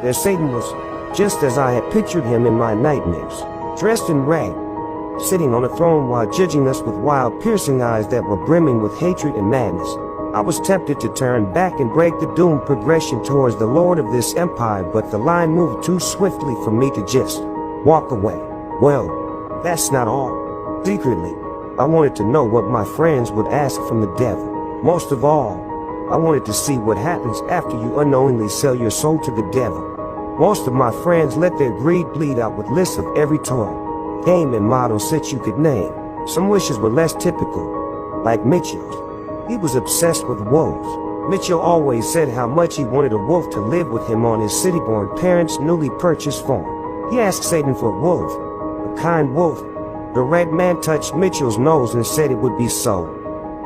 There Satan was, just as I had pictured him in my nightmares, dressed in rag, sitting on a throne while judging us with wild, piercing eyes that were brimming with hatred and madness. I was tempted to turn back and break the doomed progression towards the Lord of this empire, but the line moved too swiftly for me to just walk away. Well, that's not all. Secretly, I wanted to know what my friends would ask from the devil. Most of all, I wanted to see what happens after you unknowingly sell your soul to the devil. Most of my friends let their greed bleed out with lists of every toy, game and model set you could name. Some wishes were less typical, like Mitchell's. He was obsessed with wolves. Mitchell always said how much he wanted a wolf to live with him on his city-born parents' newly purchased farm. He asked Satan for a wolf, a kind wolf. The red man touched Mitchell's nose and said it would be so,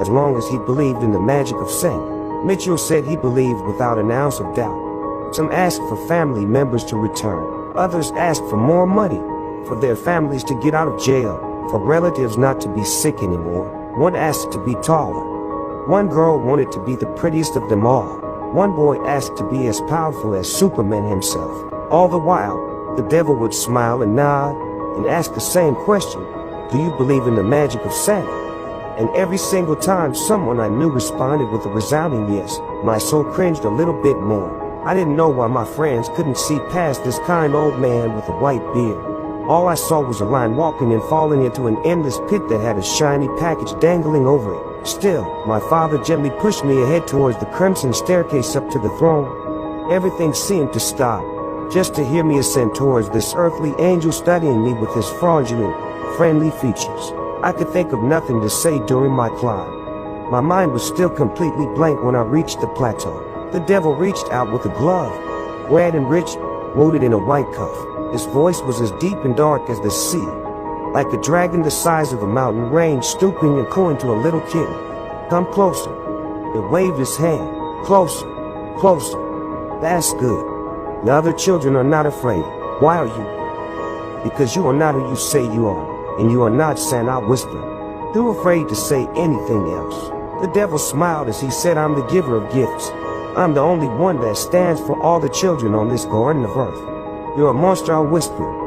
as long as he believed in the magic of Satan. Mitchell said he believed without an ounce of doubt. Some asked for family members to return. Others asked for more money, for their families to get out of jail, for relatives not to be sick anymore. One asked to be taller. One girl wanted to be the prettiest of them all. One boy asked to be as powerful as Superman himself. All the while, the devil would smile and nod and ask the same question: do you believe in the magic of Satan? And every single time someone I knew responded with a resounding yes, my soul cringed a little bit more. I didn't know why my friends couldn't see past this kind old man with a white beard. All I saw was a line walking and falling into an endless pit that had a shiny package dangling over it. Still, my father gently pushed me ahead towards the crimson staircase up to the throne. Everything seemed to stop, just to hear me ascend towards this earthly angel studying me with his fraudulent, friendly features. I could think of nothing to say during my climb. My mind was still completely blank when I reached the plateau. The devil reached out with a glove, red and rich, loaded in a white cuff. His voice was as deep and dark as the sea, like a dragon the size of a mountain range stooping and calling to a little kitten. Come closer. He waved his hand. Closer. Closer. That's good. The other children are not afraid. Why are you? Because you are not who you say you are, and you are not Santa, I whispered. Too afraid to say anything else. The devil smiled as he said, I'm the giver of gifts. I'm the only one that stands for all the children on this garden of earth. You're a monster, I whispered.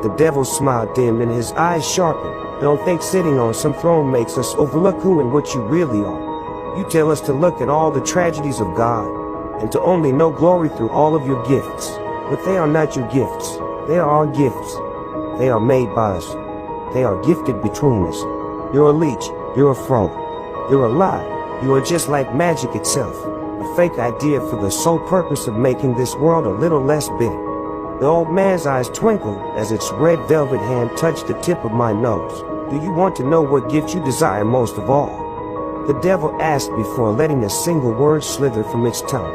The devil smiled dim and his eyes sharpened. Don't think sitting on some throne makes us overlook who and what you really are. You tell us to look at all the tragedies of God, and to only know glory through all of your gifts. But they are not your gifts. They are our gifts. They are made by us. They are gifted between us. You're a leech. You're a fraud. You're a lie. You are just like magic itself. A fake idea for the sole purpose of making this world a little less bitter. The old man's eyes twinkled as its red velvet hand touched the tip of my nose. Do you want to know what gift you desire most of all? The devil asked before letting a single word slither from its tongue.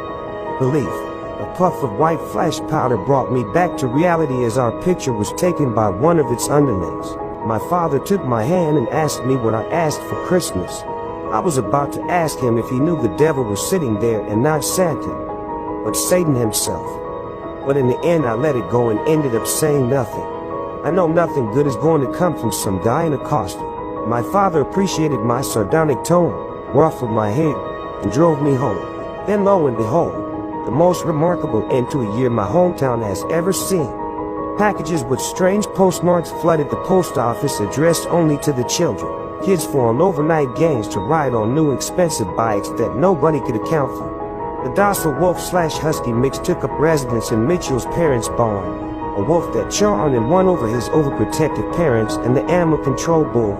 Belief. A puff of white flash powder brought me back to reality as our picture was taken by one of its underlings. My father took my hand and asked me what I asked for Christmas. I was about to ask him if he knew the devil was sitting there and not Santa, but Satan himself. But in the end I let it go and ended up saying nothing. I know nothing good is going to come from some guy in a costume. My father appreciated my sardonic tone, ruffled my hair, and drove me home. Then lo and behold, the most remarkable end to a year my hometown has ever seen. Packages with strange postmarks flooded the post office addressed only to the children. Kids formed overnight gangs to ride on new expensive bikes that nobody could account for. The docile wolf/husky mix took up residence in Mitchell's parents' barn, a wolf that charmed and won over his overprotective parents and the animal control board.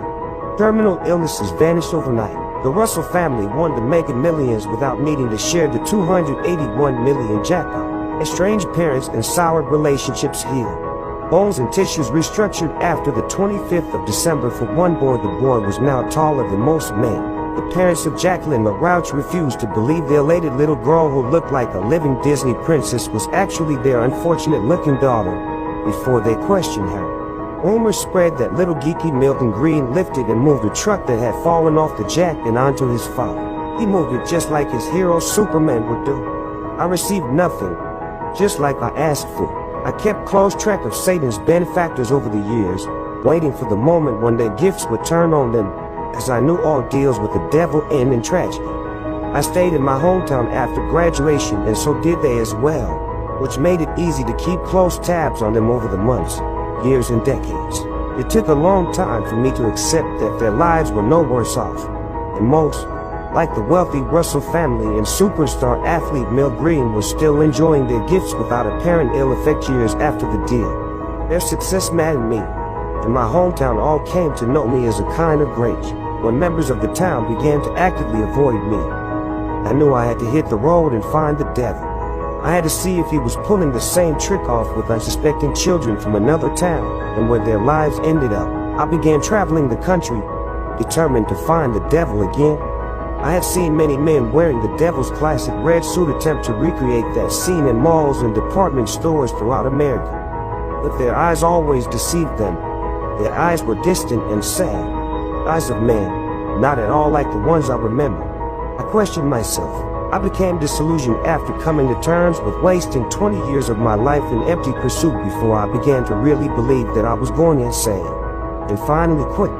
Terminal illnesses vanished overnight. The Russell family won the mega millions without needing to share the $281 million jackpot. Estranged parents and soured relationships healed. Bones and tissues restructured after the 25th of December for one boy. The boy was now taller than most men. The parents of Jacqueline LaRouche refused to believe the elated little girl who looked like a living Disney princess was actually their unfortunate-looking daughter before they questioned her. Rumors spread that little geeky Milton Green lifted and moved a truck that had fallen off the jack and onto his father. He moved it just like his hero Superman would do. I received nothing, just like I asked for. I kept close track of Satan's benefactors over the years, waiting for the moment when their gifts would turn on them, as I knew all deals with the devil end in tragedy. I stayed in my hometown after graduation, and so did they as well. which made it easy to keep close tabs on them over the months, years, and decades. It took a long time for me to accept that their lives were no worse off than most. Like the wealthy Russell family and superstar athlete Mel Green was still enjoying their gifts without apparent ill effect years after the deal. Their success maddened me, and my hometown all came to know me as a kind of Grinch. When members of the town began to actively avoid me, I knew I had to hit the road and find the devil. I had to see if he was pulling the same trick off with unsuspecting children from another town and where their lives ended up. I began traveling the country, determined to find the devil again. I had seen many men wearing the devil's classic red suit attempt to recreate that scene in malls and department stores throughout America. But their eyes always deceived them. Their eyes were distant and sad. Eyes of men, not at all like the ones I remember. I questioned myself. I became disillusioned after coming to terms with wasting 20 years of my life in empty pursuit before I began to really believe that I was going insane, and finally quit.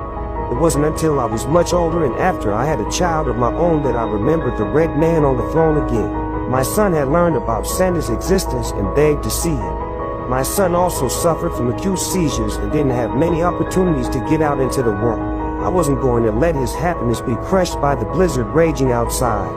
It wasn't until I was much older and after I had a child of my own that I remembered the red man on the throne again. My son had learned about Santa's existence and begged to see him. My son also suffered from acute seizures and didn't have many opportunities to get out into the world. I wasn't going to let his happiness be crushed by the blizzard raging outside,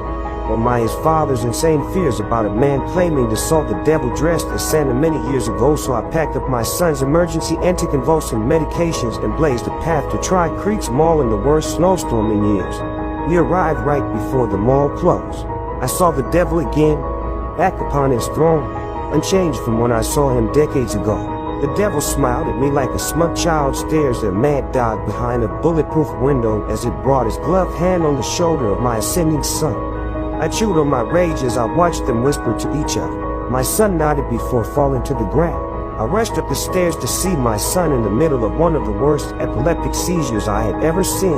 or by his father's insane fears about a man claiming to saw the devil dressed as Santa many years ago. So I packed up my son's emergency anticonvulsant medications and blazed a path to Tri Creeks Mall in the worst snowstorm in years. We arrived right before the mall closed. I saw the devil again, back upon his throne, unchanged from when I saw him decades ago. The devil smiled at me like a smug child stares at a mad dog behind a bulletproof window as it brought his gloved hand on the shoulder of my ascending son. I chewed on my rage as I watched them whisper to each other. My son nodded before falling to the ground. I rushed up the stairs to see my son in the middle of one of the worst epileptic seizures I had ever seen.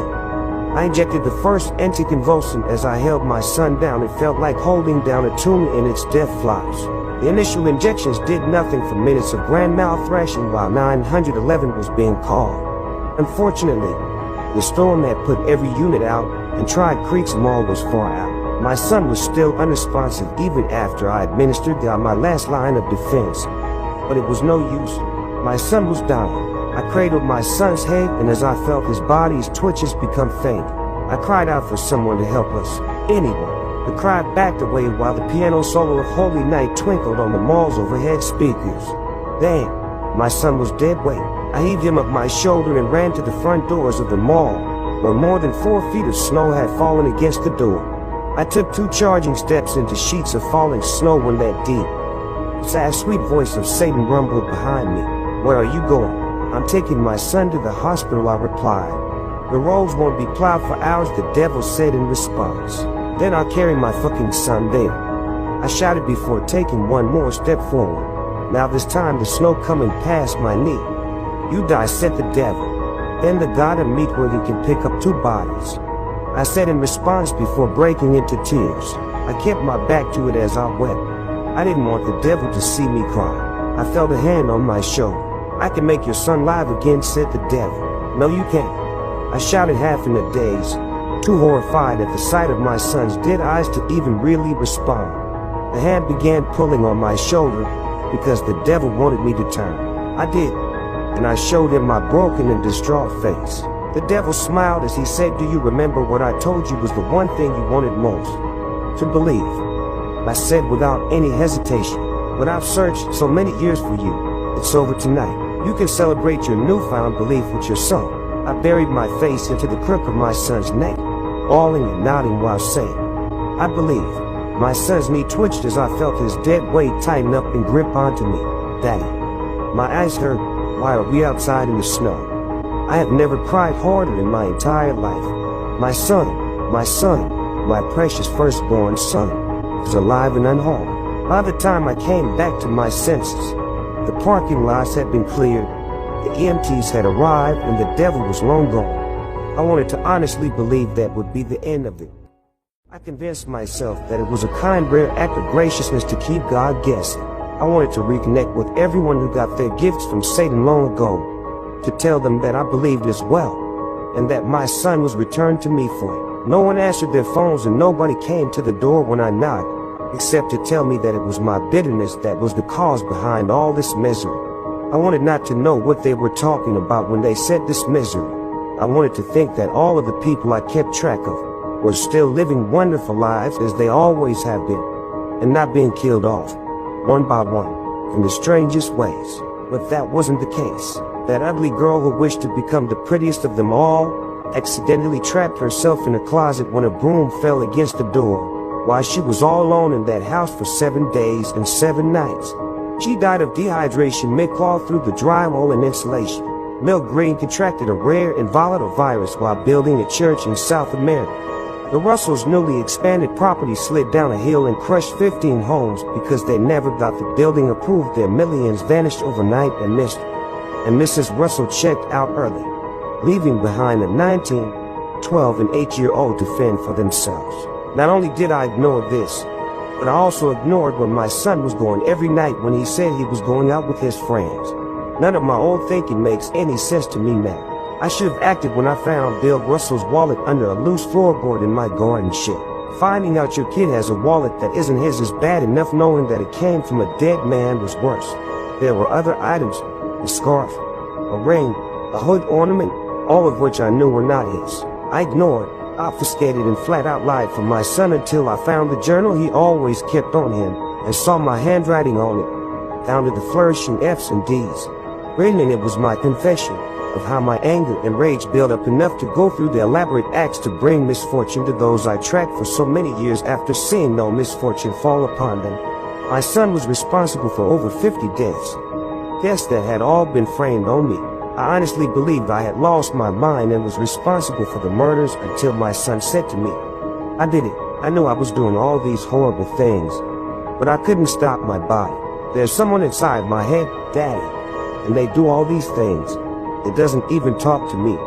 I injected the first anticonvulsant as I held my son down. It felt like holding down a tune in its death flies. The initial injections did nothing for minutes of grand mal thrashing while 911 was being called. Unfortunately, the storm had put every unit out, and Tri Creeks Mall was far out. My son was still unresponsive even after I administered my last line of defense. But it was no use. My son was dying. I cradled my son's head, and as I felt his body's twitches become faint, I cried out for someone to help us. Anyone. The cry backed away while the piano solo of Holy Night twinkled on the mall's overhead speakers. Damn, my son was dead weight. I heaved him up my shoulder and ran to the front doors of the mall, where more than 4 feet of snow had fallen against the door. I took 2 charging steps into sheets of falling snow when that deep, sad, sweet voice of Satan rumbled behind me. Where are you going? I'm taking my son to the hospital, I replied. The roads won't be plowed for hours, the devil said in response. Then I'll carry my fucking son there, I shouted before taking one more step forward. Now this time the snow coming past my knee. You die, said the devil. Then the God of meat where he can pick up 2 bodies, I said in response before breaking into tears. I kept my back to it as I wept. I didn't want the devil to see me cry. I felt a hand on my shoulder. I can make your son live again, said the devil. No, you can't, I shouted, half in a daze, too horrified at the sight of my son's dead eyes to even really respond. The hand began pulling on my shoulder because the devil wanted me to turn. I did, and I showed him my broken and distraught face. The devil smiled as he said, do you remember what I told you was the one thing you wanted most? To believe. I said without any hesitation. But I've searched so many years for you. It's over tonight. You can celebrate your newfound belief with your son. I buried my face into the crook of my son's neck, bawling and nodding while saying, I believe. My son's knee twitched as I felt his dead weight tighten up and grip onto me. Daddy. My eyes hurt. Why are we outside in the snow? I have never cried harder in my entire life. My son, my precious firstborn son, was alive and unharmed. By the time I came back to my senses, the parking lots had been cleared, the EMTs had arrived, and the devil was long gone. I wanted to honestly believe that would be the end of it. I convinced myself that it was a kind, rare act of graciousness to keep God guessing. I wanted to reconnect with everyone who got their gifts from Satan long ago, to tell them that I believed as well, and that my son was returned to me for it. No one answered their phones and nobody came to the door when I knocked. except to tell me that it was my bitterness that was the cause behind all this misery. I wanted not to know what they were talking about when they said this misery. I wanted to think that all of the people I kept track of were still living wonderful lives as they always have been, and not being killed off, one by one, in the strangest ways. But that wasn't the case. That ugly girl who wished to become the prettiest of them all accidentally trapped herself in a closet when a broom fell against the door, while she was all alone in that house for 7 days and 7 nights. She died of dehydration mid-claw through the drywall and insulation. Mel Green contracted a rare and volatile virus while building a church in South America. The Russells' newly expanded property slid down a hill and crushed 15 homes because they never got the building approved. Their millions vanished overnight, and Mrs. Russell checked out early, leaving behind a 19, 12, and 8-year-old to fend for themselves. Not only did I ignore this, but I also ignored where my son was going every night when he said he was going out with his friends. None of my old thinking makes any sense to me now. I should have acted when I found Bill Russell's wallet under a loose floorboard in my garden shed. Finding out your kid has a wallet that isn't his is bad enough. Knowing that it came from a dead man was worse. There were other items, a scarf, a ring, a hood ornament, all of which I knew were not his. I ignored, obfuscated, and flat out lied for my son until I found the journal he always kept on him and saw my handwriting on it, down to the flourishing F's and D's. Written in it was my confession of how my anger and rage built up enough to go through the elaborate acts to bring misfortune to those I tracked for so many years after seeing no misfortune fall upon them. My son was responsible for over 50 deaths that had all been framed on me. I honestly believed I had lost my mind and was responsible for the murders until my son said to me, "I did it. I knew I was doing all these horrible things, but I couldn't stop my body. There's someone inside my head, Daddy, and they do all these things. It doesn't even talk to me.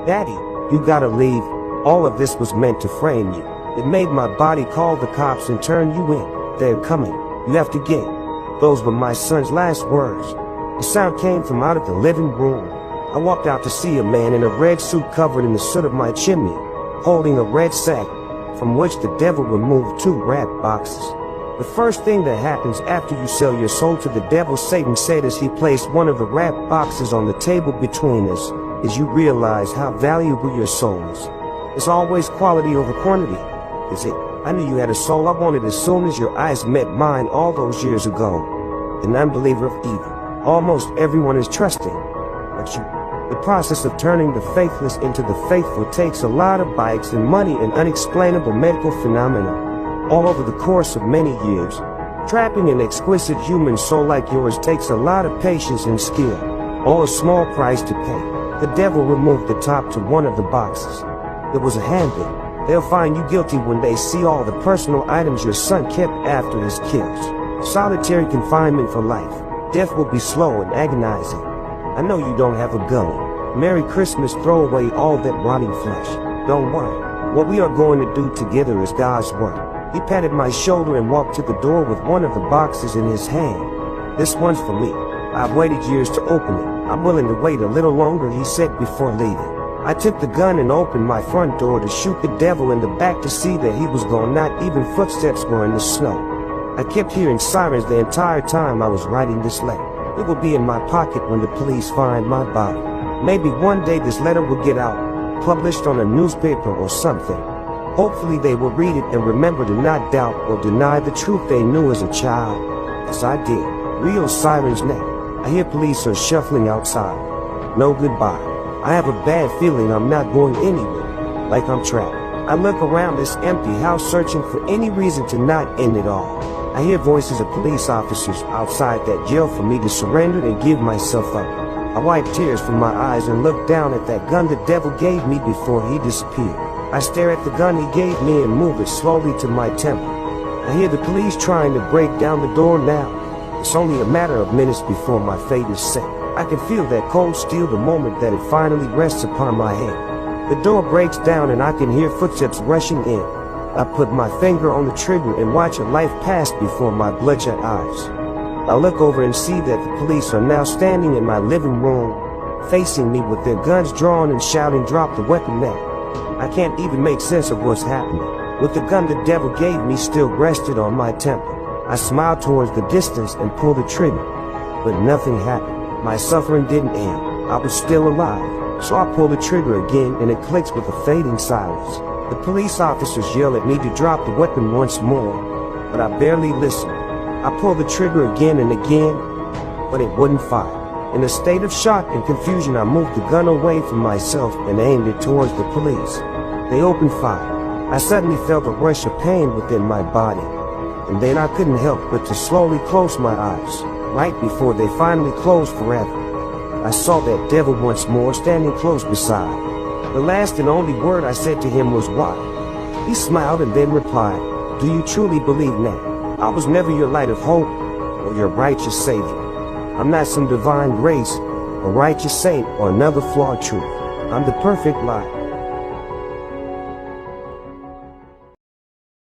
Daddy, you gotta leave. All of this was meant to frame you. It made my body call the cops and turn you in. They're coming. You have to get." Those were my son's last words. The sound came from out of the living room. I walked out to see a man in a red suit covered in the soot of my chimney, holding a red sack from which the devil removed 2 wrapped boxes. "The first thing that happens after you sell your soul to the devil," Satan said as he placed one of the wrapped boxes on the table between us, "is you realize how valuable your soul is. It's always quality over quantity, is it? I knew you had a soul. I wanted as soon as your eyes met mine all those years ago. An unbeliever of evil. Almost everyone is trusting, but you. The process of turning the faithless into the faithful takes a lot of bikes and money and unexplainable medical phenomena. All over the course of many years, trapping an exquisite human soul like yours takes a lot of patience and skill, all a small price to pay." The devil removed the top to one of the boxes. It was a handbill. "They'll find you guilty when they see all the personal items your son kept after his kills. Solitary confinement for life. Death will be slow and agonizing. I know you don't have a gun. Merry Christmas. Throw away all that rotting flesh. Don't worry. What we are going to do together is God's work." He patted my shoulder and walked to the door with one of the boxes in his hand. "This one's for me. I've waited years to open it. I'm willing to wait a little longer," he said before leaving. I took the gun and opened my front door to shoot the devil in the back to see that he was gone. Not even footsteps were in the snow. I kept hearing sirens the entire time I was writing this letter. It will be in my pocket when the police find my body. Maybe one day this letter will get out, published on a newspaper or something. Hopefully they will read it and remember to not doubt or deny the truth they knew as a child, as I did. Real sirens now. I hear police are shuffling outside. No goodbye. I have a bad feeling I'm not going anywhere, like I'm trapped. I look around this empty house searching for any reason to not end it all. I hear voices of police officers outside that yell for me to surrender and give myself up. I wipe tears from my eyes and look down at that gun the devil gave me before he disappeared. I stare at the gun he gave me and move it slowly to my temple. I hear the police trying to break down the door now. It's only a matter of minutes before my fate is set. I can feel that cold steel the moment that it finally rests upon my head. The door breaks down and I can hear footsteps rushing in. I put my finger on the trigger and watch a life pass before my bloodshot eyes. I look over and see that the police are now standing in my living room, facing me with their guns drawn and shouting, "Drop the weapon now." I can't even make sense of what's happening. with the gun the devil gave me still rested on my temple. I smiled towards the distance and pulled the trigger, but nothing happened. My suffering didn't end. I was still alive, so I pulled the trigger again and it clicks with a fading silence. The police officers yell at me to drop the weapon once more, but I barely listened. I pulled the trigger again and again, but it wouldn't fire. In a state of shock and confusion, I moved the gun away from myself and aimed it towards the police. They opened fire. I suddenly felt a rush of pain within my body, and then I couldn't help but to slowly close my eyes, right before they finally closed forever. I saw that devil once more standing close beside. The last and only word I said to him was "Why?" He smiled and then replied, "Do you truly believe now? I was never your light of hope or your righteous savior. I'm not some divine grace, a righteous saint, or another flawed truth. I'm the perfect lie.